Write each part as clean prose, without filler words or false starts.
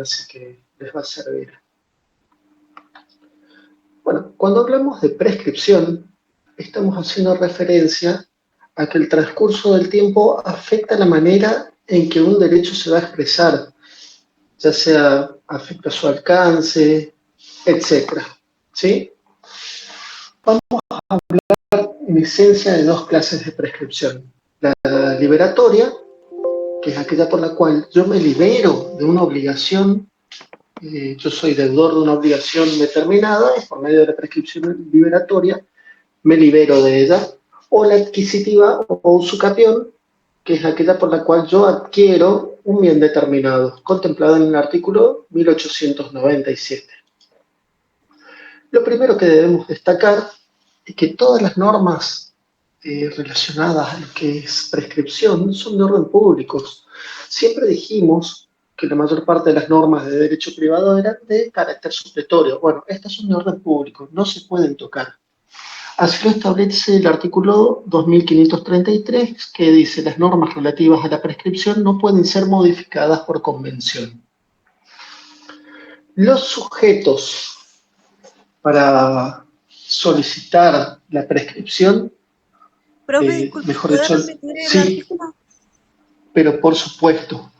así que les va a servir. Bueno, cuando hablamos de prescripción, estamos haciendo referencia a que el transcurso del tiempo afecta la manera en que un derecho se va a expresar, ya sea afecta su alcance, etc. ¿Sí? En esencia de dos clases de prescripción. La liberatoria, que es aquella por la cual yo me libero de una obligación, yo soy deudor de una obligación determinada y por medio de la prescripción liberatoria me libero de ella, o la adquisitiva o usucapión, que es aquella por la cual yo adquiero un bien determinado, contemplado en el artículo 1897. Lo primero que debemos destacar es que todas las normas relacionadas a lo que es prescripción son de orden público. Siempre dijimos que la mayor parte de las normas de derecho privado eran de carácter supletorio. Bueno, estas son de orden público, no se pueden tocar. Así lo establece el artículo 2533, que dice: las normas relativas a la prescripción no pueden ser modificadas por convención. Los sujetos para solicitar la prescripción, Profe, disculpe, mejor ¿puede dicho, repetir el sí, artículo? pero por supuesto,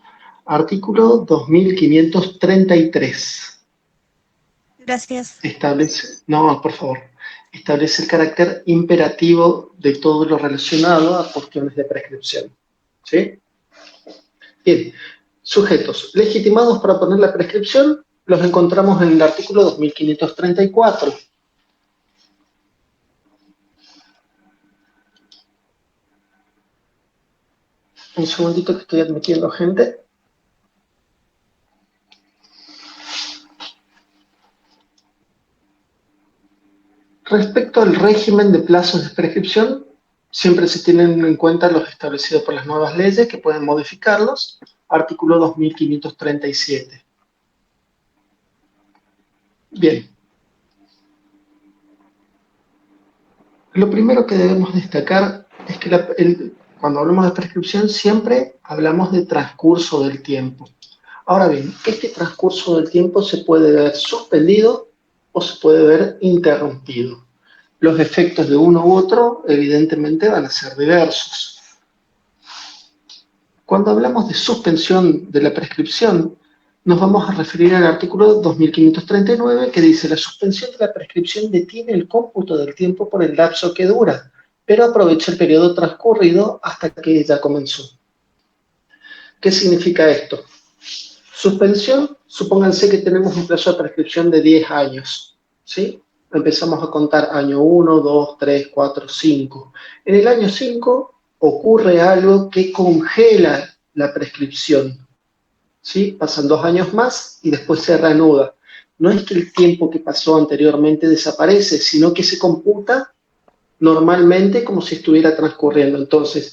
artículo 2533. Gracias. Establece, no, por favor, establece el carácter imperativo de todo lo relacionado a cuestiones de prescripción. ¿Sí? Bien, sujetos legitimados para poner la prescripción los encontramos en el artículo 2534. Un segundito que estoy admitiendo gente. Respecto al régimen de plazos de prescripción, siempre se tienen en cuenta los establecidos por las nuevas leyes que pueden modificarlos. Artículo 2537. Bien. Lo primero que debemos destacar es que cuando hablamos de prescripción siempre hablamos de transcurso del tiempo. Ahora bien, este transcurso del tiempo se puede ver suspendido o se puede ver interrumpido. Los efectos de uno u otro evidentemente van a ser diversos. Cuando hablamos de suspensión de la prescripción, nos vamos a referir al artículo 2539 que dice: la suspensión de la prescripción detiene el cómputo del tiempo por el lapso que dura, pero aprovecha el periodo transcurrido hasta que ya comenzó. ¿Qué significa esto? Suspensión, supónganse que tenemos un plazo de prescripción de 10 años, ¿sí? Empezamos a contar año 1, 2, 3, 4, 5. En el año 5 ocurre algo que congela la prescripción, ¿sí? Pasan 2 años más y después se reanuda. No es que el tiempo que pasó anteriormente desaparece, sino que se computa normalmente como si estuviera transcurriendo. Entonces,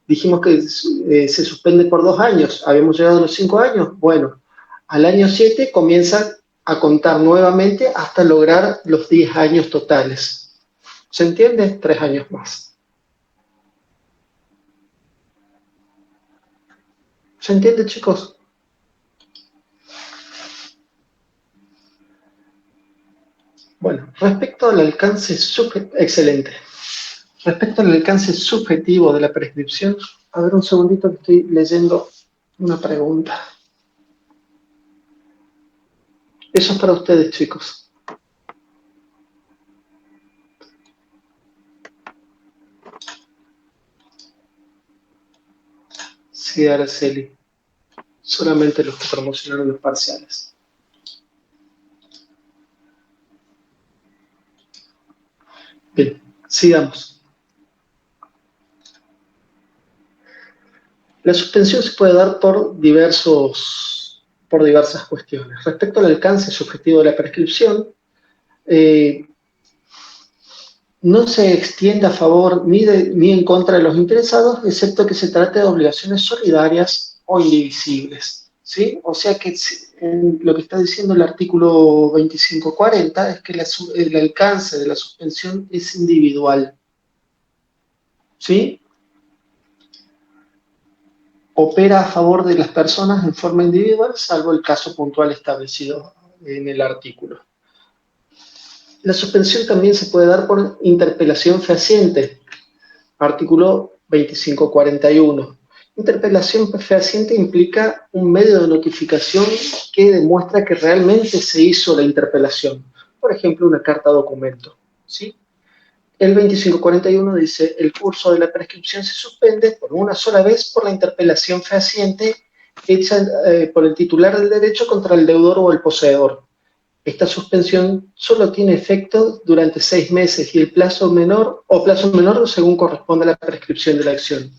dijimos que se suspende por 2 años, habíamos llegado a los 5 años, bueno, al año 7 comienza a contar nuevamente hasta lograr los 10 años totales. ¿Se entiende? 3 años más. ¿Se entiende, chicos? Bueno, respecto al alcance excelente. Respecto al alcance subjetivo de la prescripción, a ver un segundito que estoy leyendo una pregunta. Eso es para ustedes, chicos. Sí, Araceli. Solamente los que promocionaron los parciales. Bien, sigamos. La suspensión se puede dar por diversas cuestiones. Respecto al alcance subjetivo de la prescripción, no se extiende a favor ni en contra de los interesados, excepto que se trate de obligaciones solidarias o indivisibles, ¿sí? O sea que lo que está diciendo el artículo 2540 es que el alcance de la suspensión es individual, ¿sí? opera a favor de las personas en forma individual, salvo el caso puntual establecido en el artículo. La suspensión también se puede dar por interpelación fehaciente, artículo 2541. Interpelación fehaciente implica un medio de notificación que demuestra que realmente se hizo la interpelación. Por ejemplo, una carta documento, ¿sí? El 2541 dice, el curso de la prescripción se suspende por una sola vez por la interpelación fehaciente hecha por el titular del derecho contra el deudor o el poseedor. Esta suspensión solo tiene efecto durante 6 meses y el plazo menor según corresponde a la prescripción de la acción.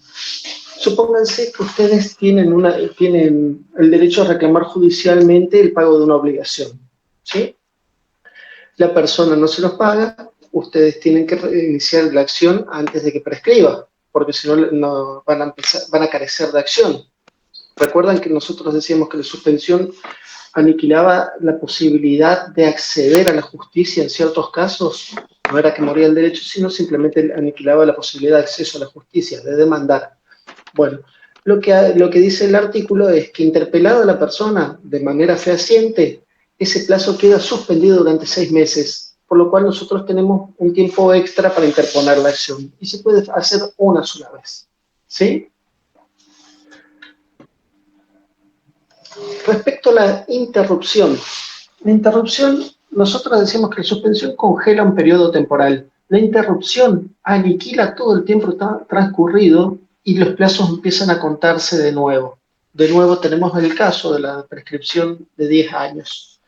Supónganse que ustedes tienen el derecho a reclamar judicialmente el pago de una obligación, ¿sí? La persona no se los paga, ustedes tienen que iniciar la acción antes de que prescriba, porque si no van a carecer de acción. Recuerdan que nosotros decíamos que la suspensión aniquilaba la posibilidad de acceder a la justicia en ciertos casos. No era que moría el derecho, sino simplemente aniquilaba la posibilidad de acceso a la justicia, de demandar. Bueno, lo que dice el artículo es que interpelada la persona de manera fehaciente, ese plazo queda suspendido durante 6 meses, por lo cual nosotros tenemos un tiempo extra para interponer la acción y se puede hacer una sola vez, ¿sí? Respecto a la interrupción, nosotros decimos que la suspensión congela un periodo temporal. La interrupción aniquila todo el tiempo transcurrido y los plazos empiezan a contarse de nuevo. De nuevo tenemos el caso de la prescripción de 10 años.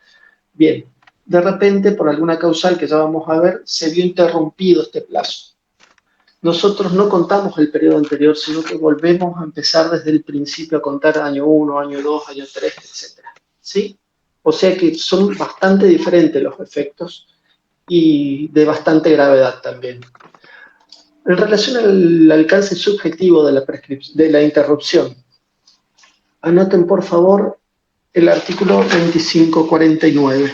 Bien, de repente, por alguna causal que ya vamos a ver, se vio interrumpido este plazo. Nosotros no contamos el periodo anterior, sino que volvemos a empezar desde el principio a contar año 1, año 2, año 3, etc. ¿Sí? O sea que son bastante diferentes los efectos y de bastante gravedad también. En relación al alcance subjetivo de la interrupción, anoten por favor el artículo 2549.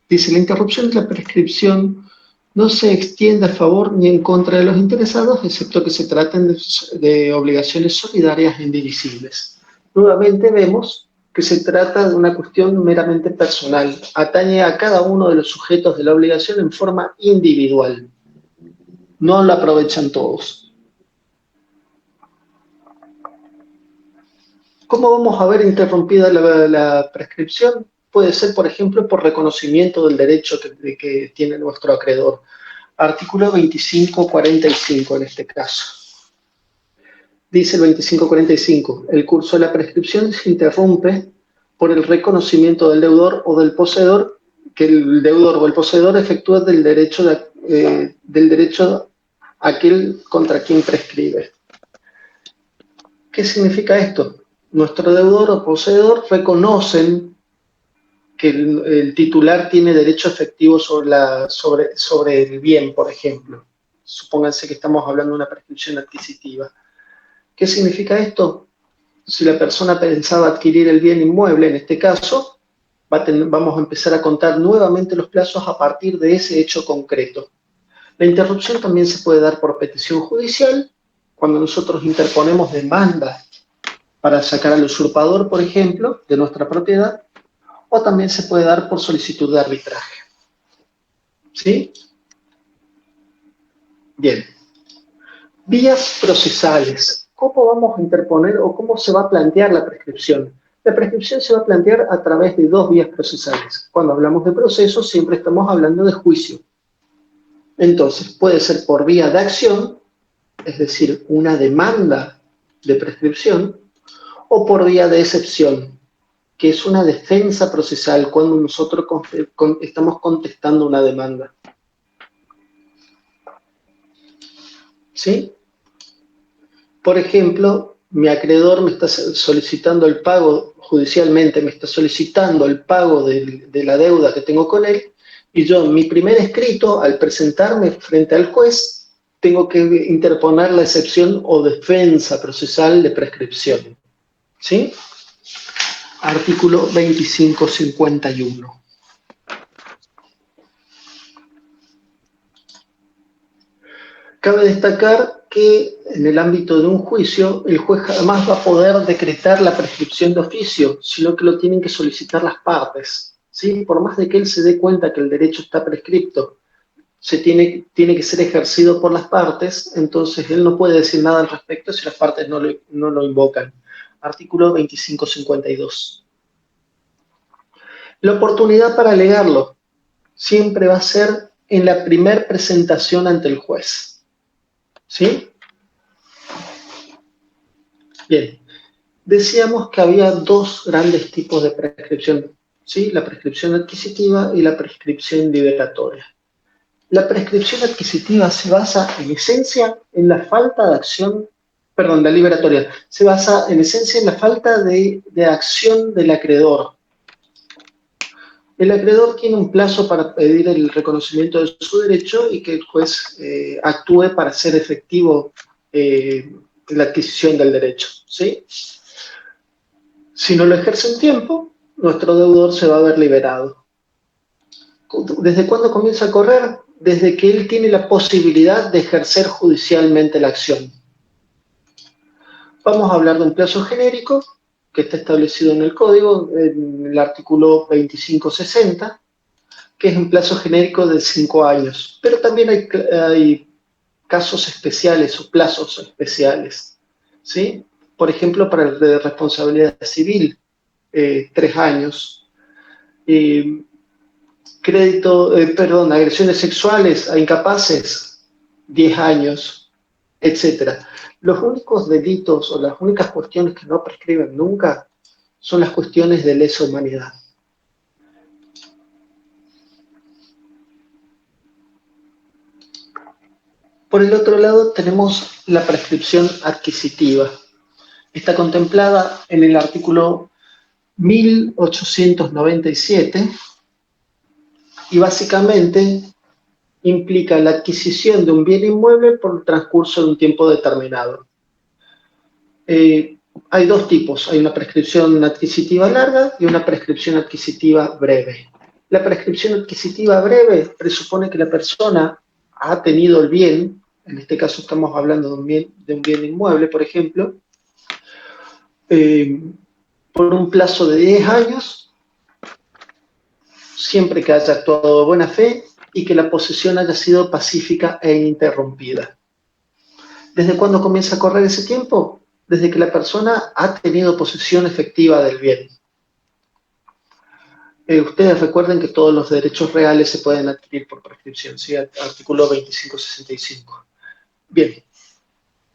Dice, la interrupción de la prescripción no se extiende a favor ni en contra de los interesados, excepto que se traten de obligaciones solidarias e indivisibles. Nuevamente vemos que se trata de una cuestión meramente personal, atañe a cada uno de los sujetos de la obligación en forma individual. No la aprovechan todos. ¿Cómo vamos a ver interrumpida la prescripción? Puede ser, por ejemplo, por reconocimiento del derecho que tiene nuestro acreedor. Artículo 2545 en este caso. Dice el 2545, el curso de la prescripción se interrumpe por el reconocimiento del deudor o del poseedor, que el deudor o el poseedor efectúa del derecho aquel contra quien prescribe. ¿Qué significa esto? Nuestro deudor o poseedor reconocen que el titular tiene derecho efectivo sobre el bien, por ejemplo. Supónganse que estamos hablando de una prescripción adquisitiva. ¿Qué significa esto? Si la persona pensaba adquirir el bien inmueble, en este caso, vamos a empezar a contar nuevamente los plazos a partir de ese hecho concreto. La interrupción también se puede dar por petición judicial, cuando nosotros interponemos demanda para sacar al usurpador, por ejemplo, de nuestra propiedad, o también se puede dar por solicitud de arbitraje. ¿Sí? Bien. Vías procesales. ¿Cómo vamos a interponer o cómo se va a plantear la prescripción? La prescripción se va a plantear a través de 2 vías procesales. Cuando hablamos de proceso, siempre estamos hablando de juicio. Entonces, puede ser por vía de acción, es decir, una demanda de prescripción, o por vía de excepción, que es una defensa procesal cuando nosotros estamos contestando una demanda. ¿Sí? Por ejemplo, mi acreedor me está solicitando el pago judicialmente, me está solicitando el pago de la deuda que tengo con él, y yo en mi primer escrito, al presentarme frente al juez, tengo que interponer la excepción o defensa procesal de prescripción. ¿Sí? Artículo 2551. Cabe destacar que en el ámbito de un juicio el juez jamás va a poder decretar la prescripción de oficio, sino que lo tienen que solicitar las partes, ¿sí? Por más de que él se dé cuenta que el derecho está prescripto, tiene que ser ejercido por las partes, entonces él no puede decir nada al respecto si las partes no lo invocan. Artículo 2552. La oportunidad para alegarlo siempre va a ser en la primer presentación ante el juez. ¿Sí? Bien. Decíamos que había dos grandes tipos de prescripción, ¿sí? La prescripción adquisitiva y la prescripción liberatoria. La prescripción adquisitiva se basa en esencia en la falta de acción, perdón, la liberatoria, se basa en esencia en la falta de acción del acreedor. El acreedor tiene un plazo para pedir el reconocimiento de su derecho y que el juez actúe para hacer efectivo la adquisición del derecho, ¿sí? Si no lo ejerce en tiempo, nuestro deudor se va a ver liberado. ¿Desde cuándo comienza a correr? Desde que él tiene la posibilidad de ejercer judicialmente la acción. Vamos a hablar de un plazo genérico que está establecido en el Código, en el artículo 2560, que es un plazo genérico de 5 años. Pero también hay casos especiales o plazos especiales, ¿sí? Por ejemplo, para el de responsabilidad civil, 3 años. Agresiones sexuales a incapaces, 10 años, etc. Los únicos delitos o las únicas cuestiones que no prescriben nunca son las cuestiones de lesa humanidad. Por el otro lado tenemos la prescripción adquisitiva. Está contemplada en el artículo 1897 y básicamente implica la adquisición de un bien inmueble por el transcurso de un tiempo determinado. Hay dos tipos, hay una prescripción adquisitiva larga y una prescripción adquisitiva breve. La prescripción adquisitiva breve presupone que la persona ha tenido el bien, en este caso estamos hablando de un bien inmueble, por ejemplo, por un plazo de 10 años, siempre que haya actuado de buena fe y que la posesión haya sido pacífica e ininterrumpida. ¿Desde cuándo comienza a correr ese tiempo? Desde que la persona ha tenido posesión efectiva del bien. Ustedes recuerden que todos los derechos reales se pueden adquirir por prescripción, ¿sí? Artículo 2565. Bien.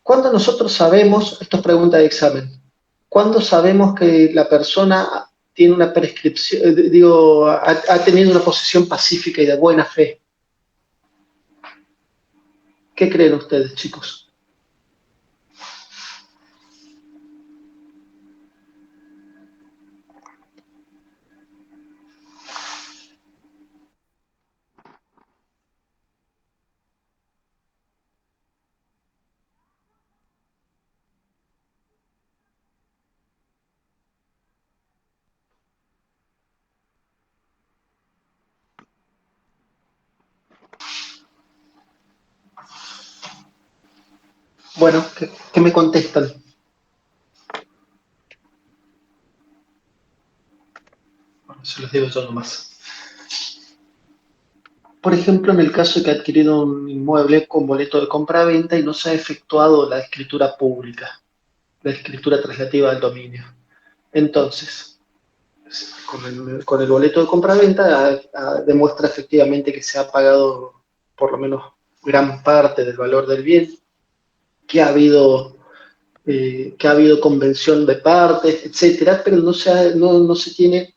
¿Cuándo nosotros sabemos, esto es pregunta de examen, cuándo sabemos que la persona tiene una prescripción, ha tenido una posesión pacífica y de buena fe? ¿Qué creen ustedes, chicos? Bueno, ¿qué me contestan? Bueno, se los digo yo nomás. Por ejemplo, en el caso de que ha adquirido un inmueble con boleto de compra-venta y no se ha efectuado la escritura pública, la escritura traslativa del dominio. Entonces, con el boleto de compra-venta demuestra efectivamente que se ha pagado por lo menos gran parte del valor del bien, que ha habido convención de partes, etcétera, pero no se tiene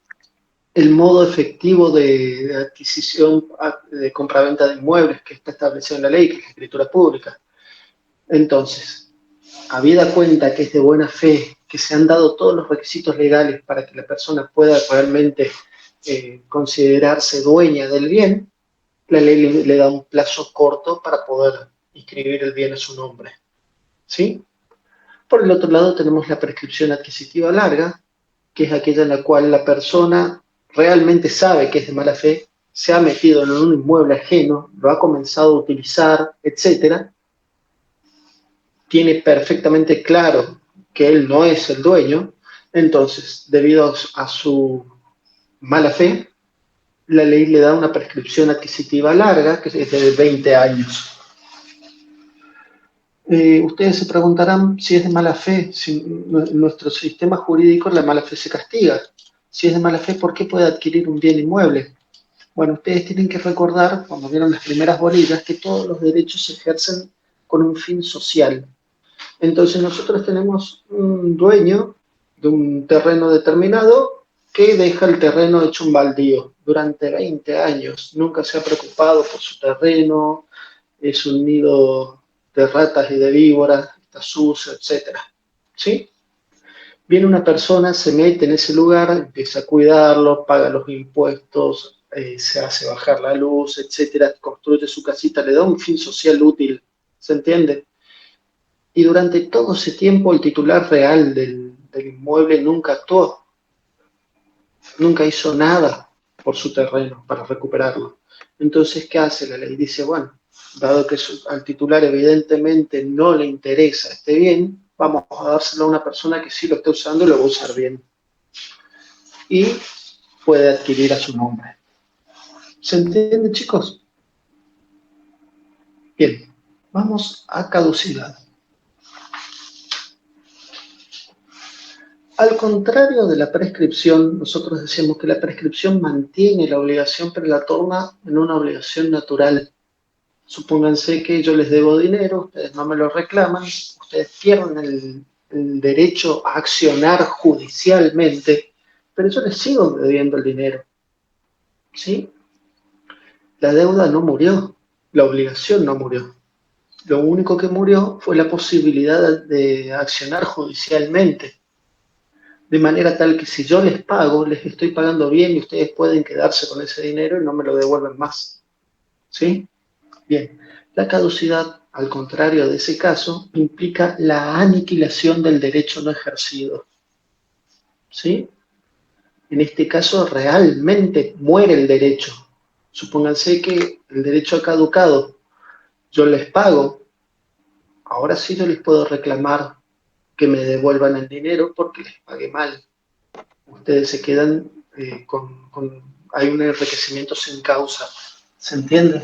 el modo efectivo de adquisición, de compraventa de inmuebles que está establecido en la ley, que es la escritura pública. Entonces, habida cuenta que es de buena fe, que se han dado todos los requisitos legales para que la persona pueda realmente considerarse dueña del bien, la ley le da un plazo corto para poder inscribir el bien a su nombre. ¿Sí? Por el otro lado tenemos la prescripción adquisitiva larga, que es aquella en la cual la persona realmente sabe que es de mala fe, se ha metido en un inmueble ajeno, lo ha comenzado a utilizar, etc. tiene perfectamente claro que él no es el dueño, entonces, debido a su mala fe, la ley le da una prescripción adquisitiva larga, que es de 20 años. Ustedes se preguntarán si es de mala fe, si en nuestro sistema jurídico la mala fe se castiga. Si es de mala fe, ¿por qué puede adquirir un bien inmueble? Bueno, ustedes tienen que recordar, cuando vieron las primeras bolillas, que todos los derechos se ejercen con un fin social. Entonces nosotros tenemos un dueño de un terreno determinado que deja el terreno hecho un baldío durante 20 años. Nunca se ha preocupado por su terreno, es un nido de ratas y de víboras, está sucio, etc. ¿Sí? Viene una persona, se mete en ese lugar, empieza a cuidarlo, paga los impuestos, se hace bajar la luz, etc. Construye su casita, le da un fin social útil. ¿Se entiende? Y durante todo ese tiempo el titular real del inmueble nunca actuó, nunca hizo nada por su terreno para recuperarlo. Entonces, ¿qué hace la ley? Dice, bueno, dado que al titular evidentemente no le interesa este bien, vamos a dárselo a una persona que sí lo está usando y lo va a usar bien. Y puede adquirir a su nombre. ¿Se entiende, chicos? Bien, vamos a caducidad. Al contrario de la prescripción, nosotros decimos que la prescripción mantiene la obligación, pero la torna en una obligación natural. Supónganse que yo les debo dinero, ustedes no me lo reclaman, ustedes pierden el derecho a accionar judicialmente, pero yo les sigo debiendo el dinero. ¿Sí? La deuda no murió, la obligación no murió. Lo único que murió fue la posibilidad de accionar judicialmente. De manera tal que si yo les pago, les estoy pagando bien y ustedes pueden quedarse con ese dinero y no me lo devuelven más. ¿Sí? Bien. La caducidad, al contrario de ese caso, implica la aniquilación del derecho no ejercido. ¿Sí? En este caso, realmente muere el derecho. Supónganse que el derecho ha caducado. Yo les pago. Ahora sí yo les puedo reclamar que me devuelvan el dinero porque les pagué mal. Ustedes se quedan hay un enriquecimiento sin causa. ¿Se entiende?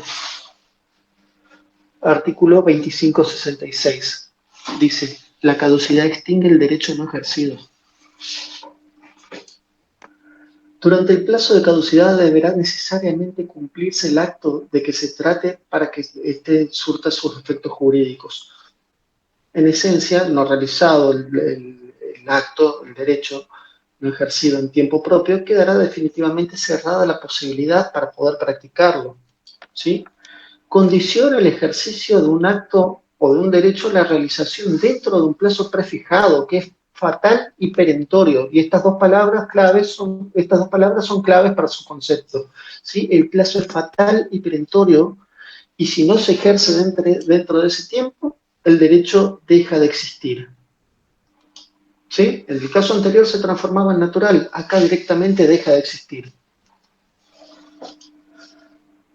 Artículo 2566. Dice, la caducidad extingue el derecho no ejercido. Durante el plazo de caducidad deberá necesariamente cumplirse el acto de que se trate para que éste surta sus efectos jurídicos. En esencia, no realizado el acto, el derecho no ejercido en tiempo propio, quedará definitivamente cerrada la posibilidad para poder practicarlo. ¿Sí? Condiciona el ejercicio de un acto o de un derecho la realización dentro de un plazo prefijado, que es fatal y perentorio. Y estas dos palabras son claves para su concepto. ¿Sí? El plazo es fatal y perentorio, y si no se ejerce dentro de ese tiempo, el derecho deja de existir. ¿Sí? En el caso anterior se transformaba en natural, acá directamente deja de existir.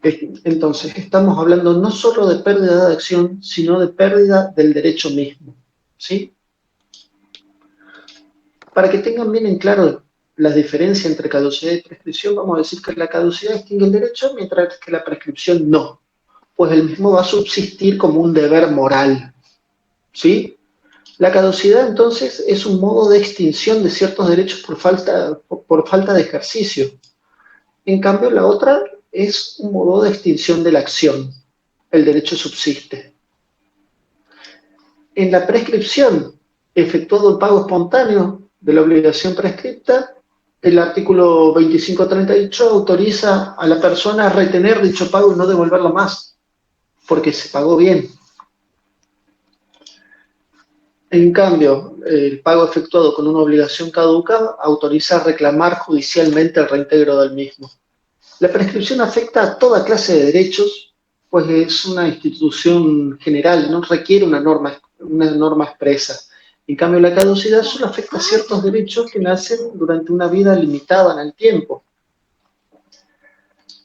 Entonces, estamos hablando no solo de pérdida de acción, sino de pérdida del derecho mismo. ¿Sí? Para que tengan bien en claro la diferencia entre caducidad y prescripción, vamos a decir que la caducidad extingue el derecho, mientras que la prescripción no, pues el mismo va a subsistir como un deber moral. ¿Sí? La caducidad, entonces, es un modo de extinción de ciertos derechos por falta de ejercicio. En cambio, la otra es un modo de extinción de la acción. El derecho subsiste. En la prescripción, efectuado el pago espontáneo de la obligación prescripta, el artículo 2538 autoriza a la persona a retener dicho pago y no devolverlo más, porque se pagó bien. En cambio, el pago efectuado con una obligación caduca autoriza a reclamar judicialmente el reintegro del mismo. La prescripción afecta a toda clase de derechos, pues es una institución general, no requiere una norma expresa. En cambio, la caducidad solo afecta a ciertos derechos que nacen durante una vida limitada en el tiempo.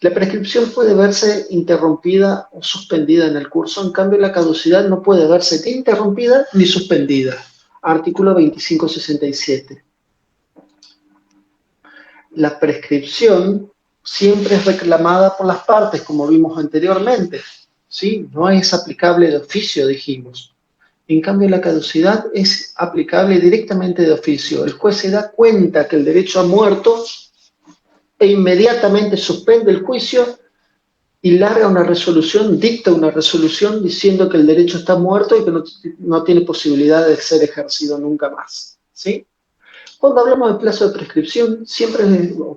La prescripción puede verse interrumpida o suspendida en el curso, en cambio la caducidad no puede verse ni interrumpida ni suspendida. Artículo 2567. La prescripción siempre es reclamada por las partes, como vimos anteriormente, ¿sí? No es aplicable de oficio, dijimos. En cambio, la caducidad es aplicable directamente de oficio. El juez se da cuenta que el derecho ha muerto e inmediatamente suspende el juicio y larga una resolución, dicta una resolución diciendo que el derecho está muerto y que no tiene posibilidad de ser ejercido nunca más, ¿sí? Cuando hablamos de plazo de prescripción, siempre,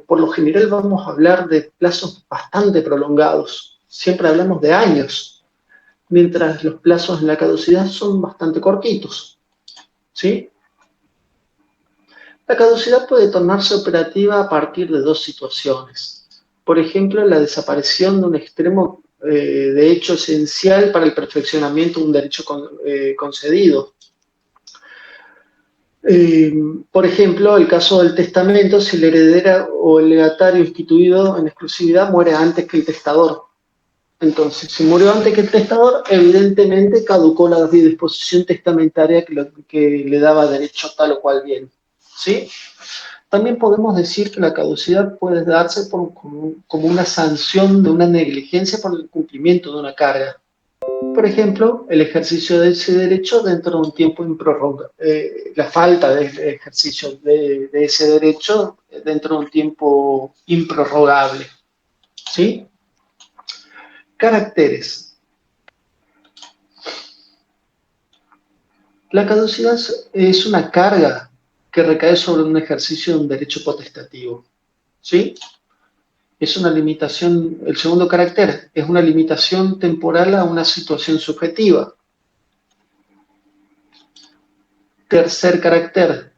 por lo general, vamos a hablar de plazos bastante prolongados. Siempre hablamos de años, mientras los plazos en la caducidad son bastante cortitos, ¿sí? La caducidad puede tornarse operativa a partir de dos situaciones. Por ejemplo, la desaparición de un extremo de hecho esencial para el perfeccionamiento de un derecho concedido. Por ejemplo, el caso del testamento, si el heredero o el legatario instituido en exclusividad muere antes que el testador. Entonces, si murió antes que el testador, evidentemente caducó la disposición testamentaria que le daba derecho a tal o cual bien, ¿sí? También podemos decir que la caducidad puede darse como una sanción de una negligencia por el cumplimiento de una carga. Por ejemplo, el ejercicio de ese derecho dentro de un tiempo improrrogable, la falta de ejercicio de ese derecho dentro de un tiempo improrrogable, ¿sí? Caracteres. La caducidad es una carga que recae sobre un ejercicio de un derecho potestativo, ¿sí? Es una limitación, el segundo carácter, es una limitación temporal a una situación subjetiva. Tercer carácter,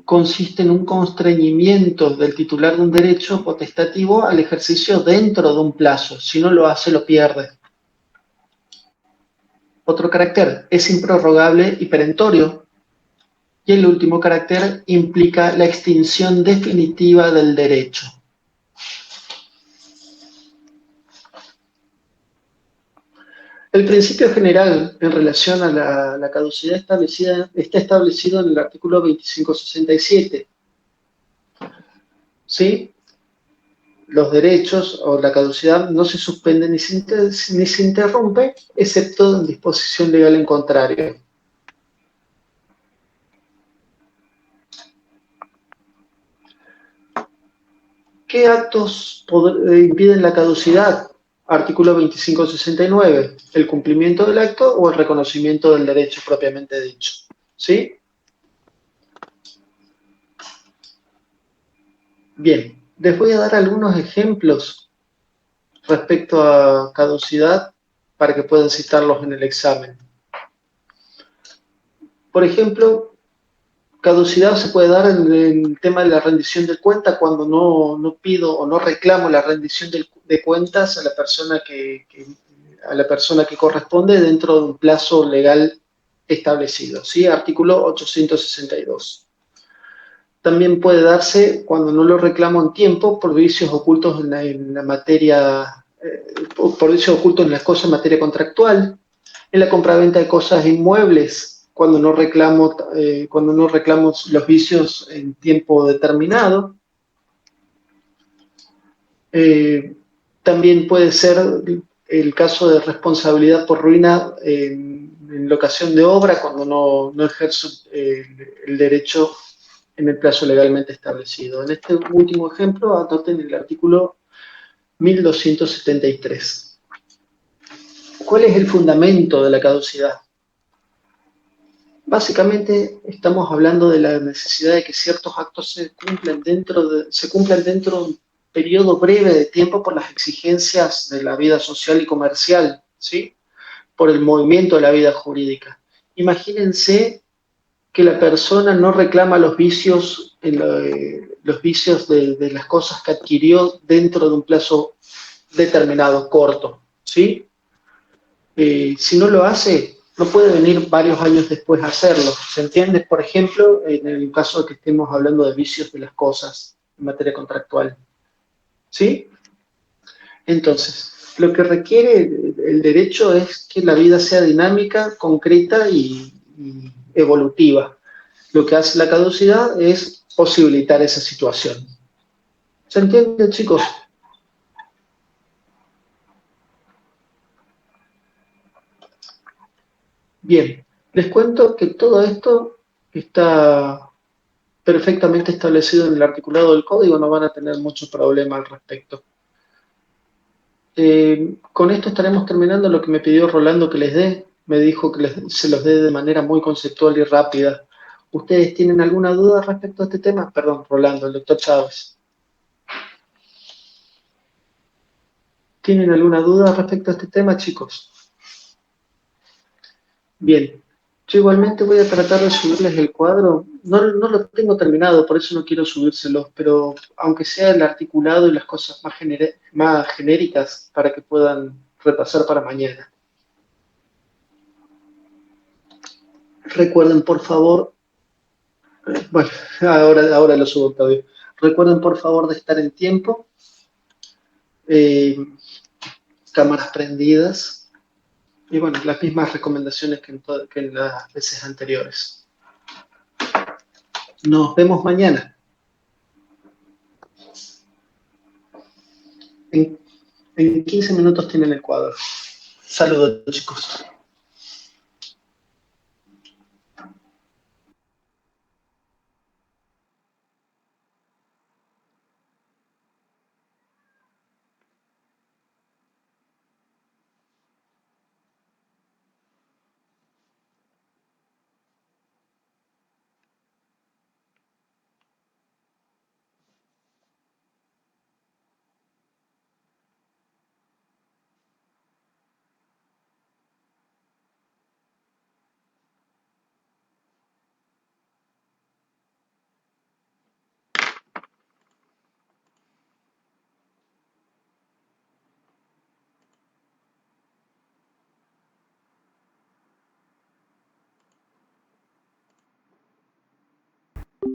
consiste en un constreñimiento del titular de un derecho potestativo al ejercicio dentro de un plazo. Si no lo hace, lo pierde. Otro carácter, es improrrogable y perentorio. Y el último carácter implica la extinción definitiva del derecho. El principio general en relación a la caducidad está establecido en el artículo 2567. ¿Sí? Los derechos o la caducidad no se suspende ni se interrumpe, excepto en disposición legal en contrario. ¿Qué actos impiden la caducidad? Artículo 2569, el cumplimiento del acto o el reconocimiento del derecho propiamente dicho. ¿Sí? Bien, les voy a dar algunos ejemplos respecto a caducidad para que puedan citarlos en el examen. Por ejemplo, caducidad se puede dar en el tema de la rendición de cuentas cuando no pido o no reclamo la rendición de cuentas a la persona que corresponde dentro de un plazo legal establecido, ¿sí? Artículo 862. También puede darse cuando no lo reclamo en tiempo por vicios ocultos en la materia, por vicios ocultos en las cosas en materia contractual, en la compraventa de cosas inmuebles, cuando no reclamo los vicios en tiempo determinado. También puede ser el caso de responsabilidad por ruina en locación de obra, cuando no ejerzo el derecho en el plazo legalmente establecido. En este último ejemplo, anoten el artículo 1273. ¿Cuál es el fundamento de la caducidad? Básicamente estamos hablando de la necesidad de que ciertos actos se cumplan dentro de un periodo breve de tiempo por las exigencias de la vida social y comercial, ¿sí? Por el movimiento de la vida jurídica. Imagínense que la persona no reclama los vicios de las cosas que adquirió dentro de un plazo determinado, corto, ¿sí? Si no lo hace, no puede venir varios años después a hacerlo. ¿Se entiende? Por ejemplo, en el caso de que estemos hablando de vicios de las cosas en materia contractual. ¿Sí? Entonces, lo que requiere el derecho es que la vida sea dinámica, concreta y evolutiva. Lo que hace la caducidad es posibilitar esa situación. ¿Se entiende, chicos? Bien, les cuento que todo esto está perfectamente establecido en el articulado del código, no van a tener mucho problema al respecto. Con esto estaremos terminando lo que me pidió Rolando que les dé. Me dijo que se los dé de manera muy conceptual y rápida. ¿Ustedes tienen alguna duda respecto a este tema? Perdón, Rolando, el doctor Chávez. ¿Tienen alguna duda respecto a este tema, chicos? Bien, yo igualmente voy a tratar de subirles el cuadro. No lo tengo terminado, por eso no quiero subírselos, pero aunque sea el articulado y las cosas más genéricas para que puedan repasar para mañana. Recuerden, por favor, bueno, ahora lo subo todavía. Recuerden, por favor, de estar en tiempo, eh, cámaras prendidas y, bueno, las mismas recomendaciones que en las veces anteriores. Nos vemos mañana. En 15 minutos tienen el cuadro. Saludos, chicos.